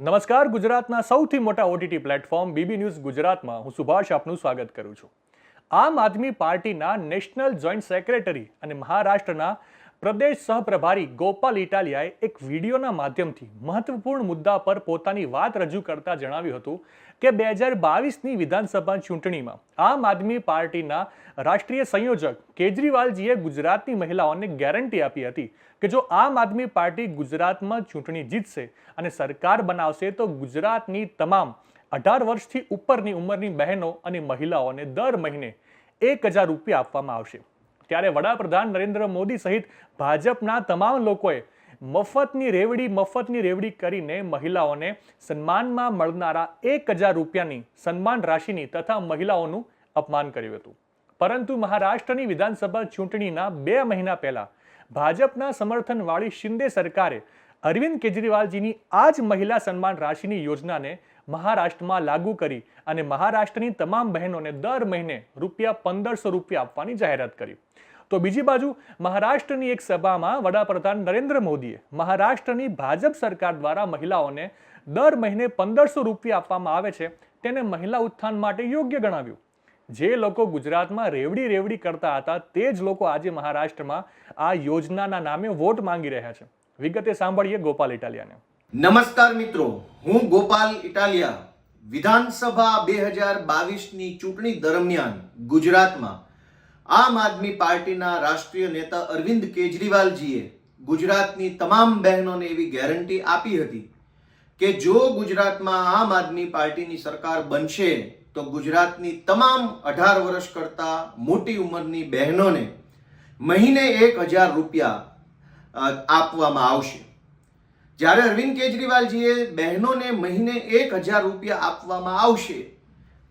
નમસ્કાર, ગુજરાતના સૌથી મોટા ઓટીટી પ્લેટફોર્મ બીબી ન્યૂઝ ગુજરાતમાં હું સુભાષ આપનું સ્વાગત કરું છું. આમ આદમી પાર્ટીના નેશનલ જોઈન્ટ સેક્રેટરી અને મહારાષ્ટ્રના પ્રદેશ સહપ્રભારી ગોપાલ ઇટાલિયાએ એક વિડીયોના માધ્યમથી મહત્વપૂર્ણ મુદ્દા પર પોતાની વાત રજૂ કરતા જણાવ્યું હતું કે 2022ની વિધાનસભા ચૂંટણીમાં આમ આદમી પાર્ટીના રાષ્ટ્રીય સંયોજક કેજરીવાલજીએ ગુજરાતની મહિલાઓને ગેરંટી આપી હતી કે જો આમ આદમી પાર્ટી ગુજરાતમાં ચૂંટણી જીતશે અને સરકાર બનાવશે તો ગુજરાતની તમામ 18 વર્ષથી ઉપરની ઉંમરની બહેનો અને મહિલાઓને દર મહિને 1000 રૂપિયા આપવામાં આવશે. ત્યારે વડાપ્રધાન નરેન્દ્ર મોદી સહિત ભાજપના તમામ લોકોએ મફતની રેવડી કરીને મહિલાઓને સન્માનમાં મળનારા 1000 રૂપિયાની સન્માન રાશિની તથા મહિલાઓનું અપમાન કર્યું હતું. પરંતુ મહારાષ્ટ્રની વિધાનસભા ચૂંટણીના 2 મહિના પહેલા ભાજપના સમર્થનવાળી શિંદે સરકારે અરવિંદ કેજરીવાલજીની આ જ મહિલા સન્માન રાશિની યોજનાને મહારાષ્ટ્રમાં લાગુ કરી અને મહારાષ્ટ્રની તમામ બહેનોને દર મહિને ₹1500 આપવાની જાહેરાત કરી. તો બીજી બાજુ મહારાષ્ટ્રની એક સભામાં વડાપ્રધાન નરેન્દ્ર મોદીએ મહારાષ્ટ્રની ભાજપ સરકાર દ્વારા મહિલાઓને દર મહિને ₹1500 આપવામાં આવે છે તેને મહિલા ઉત્થાન માટે યોગ્ય ગણાવ્યું. જે લોકો ગુજરાતમાં રેવડી કરતા હતા તે જ લોકો આજે મહારાષ્ટ્રમાં આ યોજનાના નામે વોટ માંગી રહ્યા છે. વિગતે સાંભળીએ ગોપાલ ઇટાલિયાને. નમસ્કાર મિત્રો, હું ગોપાલ ઇટાલિયા. વિધાનસભા 2022ની ચૂંટણી દરમિયાન ગુજરાતમાં આમ આદમી પાર્ટીના રાષ્ટ્રીય નેતા અરવિંદ કેજરીવાલજીએ ગુજરાતની તમામ બહેનોને એવી ગેરંટી આપી હતી કે જો ગુજરાતમાં આમ આદમી પાર્ટીની સરકાર બનશે તો ગુજરાતની તમામ 18 વર્ષ કરતા મોટી ઉંમરની બહેનોને મહિને 1000 રૂપિયા આપવામાં આવશે. જ્યારે અરવિંદ કેજરીવાલજીએ બહેનોને મહિને 1000 રૂપિયા આપવામાં આવશે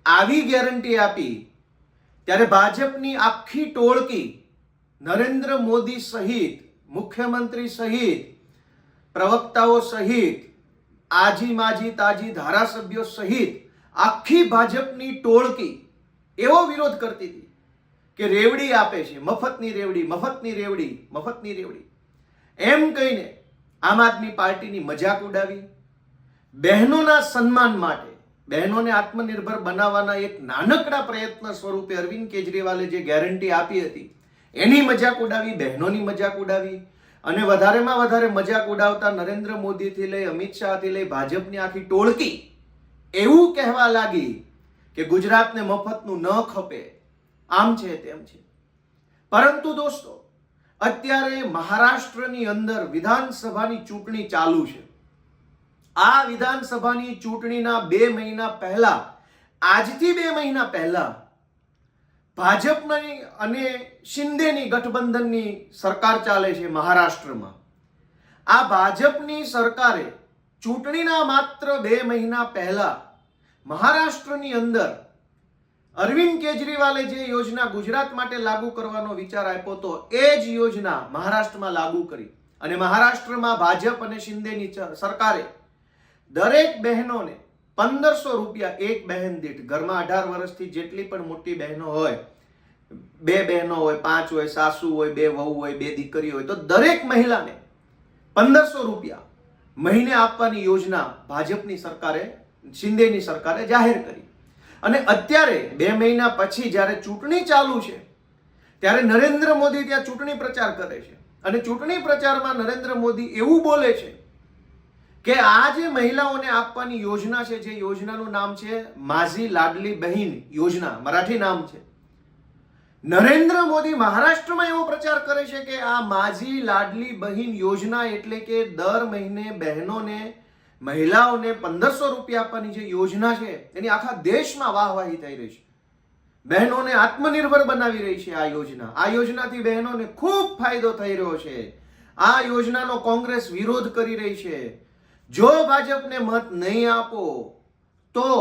આવી ગેરંટી આપી ત્યારે ભાજપની આખી ટોળકી નરેન્દ્ર મોદી સહિત, મુખ્યમંત્રી સહિત, પ્રવક્તાઓ સહિત, આજી માજી તાજી ધારાસભ્યો સહિત આખી ભાજપની ટોળકી એવો વિરોધ કરતી હતી કે રેવડી આપે છે, મફતની રેવડી એમ કહીને આમ આદમી પાર્ટીની મજાક ઉડાવી. બહેનોના સન્માન માટે, બહેનોને આત્મનિર્ભર બનાવવાના એક નાનકડા પ્રયત્ન સ્વરૂપે અરવિંદ કેજરીવાલે જે ગેરંટી આપી હતી એની મજાક ઉડાવી, બહેનોની મજાક ઉડાવી. અને વધારેમાં વધારે મજાક ઉડાવતા નરેન્દ્ર મોદીથી લઈ અમિત શાહથી લઈ ભાજપની આખી ટોળકી એવું કહેવા લાગી કે ગુજરાતને મફતનું ન ખપે, આમ છે તેમ છે. પરંતુ દોસ્તો, અત્યારે મહારાષ્ટ્રની અંદર વિધાનસભાની ચૂંટણી ચાલુ છે. આ વિધાનસભાની ચૂંટણીના 2 મહિના પહેલા, આજથી 2 મહિના પહેલા ભાજપની અને શિંદેની ગઠબંધનની સરકાર ચાલે છે મહારાષ્ટ્રમાં. આ ભાજપની સરકારે ચૂંટણીના માત્ર 2 મહિના પહેલા મહારાષ્ટ્રની અંદર અરવિંદ કેજરીવાલે જે યોજના ગુજરાત માટે લાગુ કરવાનો વિચાર આપ્યો હતો એ જ યોજના મહારાષ્ટ્રમાં લાગુ કરી. અને મહારાષ્ટ્રમાં ભાજપ અને શિંદેની સરકારે દરેક બહેનોને 1500 રૂપિયા એક બહેન દીઠ, ઘરમાં 18 વર્ષથી જેટલી પણ મોટી બહેનો હોય, 2 બહેનો હોય, 5 હોય, સાસુ હોય, 2 વહુ હોય, 2 દીકરી હોય, તો દરેક મહિલાને 1500 રૂપિયા મહિને આપવાની યોજના ભાજપની સરકારે, શિંદેની સરકારે જાહેર કરી. અને અત્યારે 2 મહિના પછી જ્યારે ચૂંટણી ચાલુ છે ત્યારે નરેન્દ્ર મોદી ત્યાં ચૂંટણી પ્રચાર કરે છે. અને ચૂંટણી પ્રચારમાં નરેન્દ્ર મોદી એવું બોલે છે કે આ જે મહિલાઓને આપવાની યોજના છે, જે યોજનાનું નામ છે માઝી લાડલી બહેન યોજના, મરાઠી નામ છે. નરેન્દ્ર મોદી મહારાષ્ટ્રમાં એવો પ્રચાર કરે છે કે આ માઝી લાડલી બહેન યોજના એટલે કે દર મહિને બહેનોને, મહિલાઓને 1500 રૂપિયા આપવાની જે યોજના છે એની આખા દેશમાં વાહવાહી થઈ રહી છે. બહેનોને આત્મનિર્ભર બનાવી રહી છે આ યોજના. આ યોજનાથી બહેનોને ખૂબ ફાયદો થઈ રહ્યો છે. આ યોજનાનો કોંગ્રેસ વિરોધ કરી રહી છે. જો ભાજપને મત નહીં આપો તો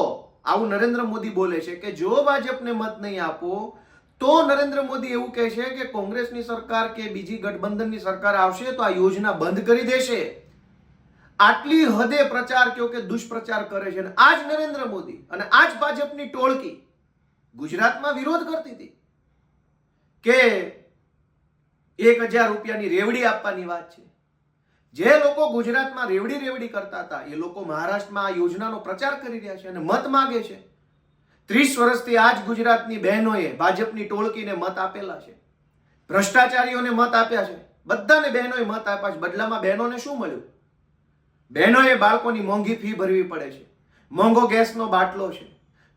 આવું નરેન્દ્ર મોદી બોલે છે કે જો ભાજપને મત નહીં આપો તો નરેન્દ્ર મોદી એવું કહે છે કે કોંગ્રેસની સરકાર કે બીજી ગઠબંધનની સરકાર આવશે તો આ યોજના બંધ કરી દેશે. આટલી હદે પ્રચાર કયો કે દુષ્પ્રચાર કરે છે. અને આ જ નરેન્દ્ર મોદી અને આ જ ભાજપની ટોળકી ગુજરાતમાં વિરોધ કરતી હતી કે 1000 રૂપિયાની રેવડી આપવાની વાત છે. જે લોકો ગુજરાતમાં રેવડી કરતા હતા એ લોકો મહારાષ્ટ્રમાં આ યોજનાનો પ્રચાર કરી રહ્યા છે અને મત માંગે છે. 30 વર્ષથી આ જ ગુજરાતની બહેનોએ ભાજપની ટોળકીને મત આપેલા છે, ભ્રષ્ટાચારીઓને મત આપ્યા છે, બધાને બહેનોએ મત આપ્યા છે. બદલામાં બહેનોને શું મળ્યું? બહેનોએ બાળકોની મોંઘી ફી ભરવી પડે છે, મોંઘો ગેસનો બાટલો છે,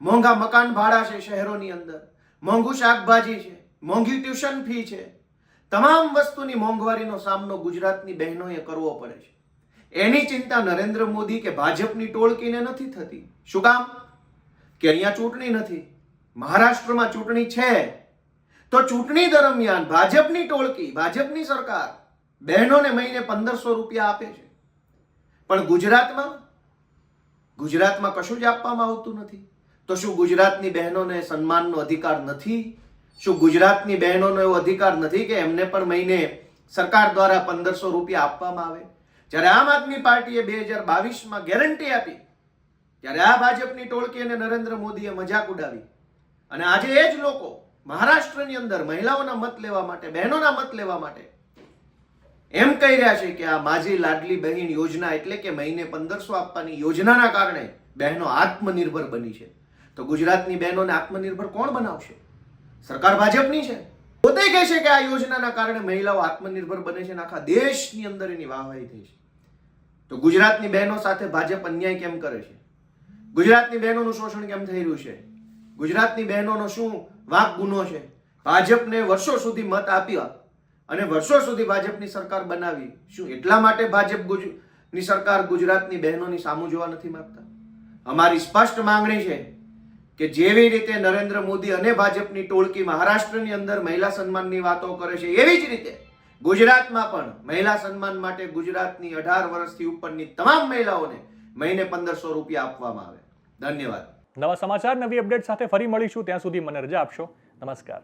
મોંઘા મકાન ભાડા છે શહેરોની અંદર, મોંઘું શાકભાજી છે, મોંઘી ટ્યુશન ફી છે. તમામ વસ્તુની મોંઘવારીનો સામનો ગુજરાતની બહેનોએ કરવો પડે છે. એની ચિંતા નરેન્દ્ર મોદી કે ભાજપની ટોળકીને નથી થતી. શું કામ? કે અહીંયા ચૂંટણી નથી, મહારાષ્ટ્રમાં ચૂંટણી છે. તો ચૂંટણી દરમિયાન ભાજપની ટોળકી, ભાજપની સરકાર બહેનોને મહિને 1500 રૂપિયા આપે છે. પણ ગુજરાતમાં કશું જ આપવામાં આવતું નથી. તો શું ગુજરાતની બહેનોને સન્માનનો અધિકાર નથી? શું ગુજરાતની બહેનોનો એવો અધિકાર નથી કે એમને પણ મહિને સરકાર દ્વારા 1500 રૂપિયા આપવામાં આવે? જ્યારે આમ આદમી પાર્ટીએ 2022માં ગેરંટી આપી ત્યારે આ ભાજપની ટોળકી અને નરેન્દ્ર મોદીએ મજાક ઉડાવી. અને આજે એ જ લોકો મહારાષ્ટ્રની અંદર મહિલાઓના મત લેવા માટે, બહેનોના મત લેવા માટે એમ કહી રહ્યા છે કે આ માજી લાડલી બહેન યોજના એટલે કે મહિને 1500 આપવાની યોજનાના કારણે બહેનો આત્મનિર્ભર બની છે. તો ગુજરાતની બહેનોને આત્મનિર્ભર કોણ બનાવશે? સરકાર ભાજપની છે. પોતે કહે છે કે આ યોજનાના કારણે મહિલાઓ આત્મનિર્ભર બને છે અને આખા દેશની અંદર એની વાહવાહી થઈ છે. તો ગુજરાતની બહેનો સાથે ભાજપ અન્યાય કેમ કરે છે? ગુજરાતની બહેનોનું શોષણ કેમ થઈ રહ્યું છે? ગુજરાતની બહેનોનો શું વાંક ગુનો છે? ભાજપને વર્ષો સુધી મત આપ્યા અને વર્ષો સુધી ભાજપની સરકાર બનાવી. શું એટલા માટે ભાજપની સરકાર ગુજરાતની બહેનોની સામું જોવા નથી માંગતા? અમારી સ્પષ્ટ માંગણી છે કે જેવી રીતે નરેન્દ્ર મોદી અને ભાજપની ટોળકી મહારાષ્ટ્રની અંદર મહિલા સન્માનની વાતો કરે છે એવી જ રીતે ગુજરાતમાં પણ મહિલા સન્માન માટે ગુજરાતની 18 વર્ષથી ઉપરની તમામ મહિલાઓને મહિને 1500 રૂપિયા આપવામાં આવે. ધન્યવાદ. નવા સમાચાર, નવી અપડેટ સાથે ફરી મળીશું. ત્યાં સુધી મને રજા આપશો. નમસ્કાર.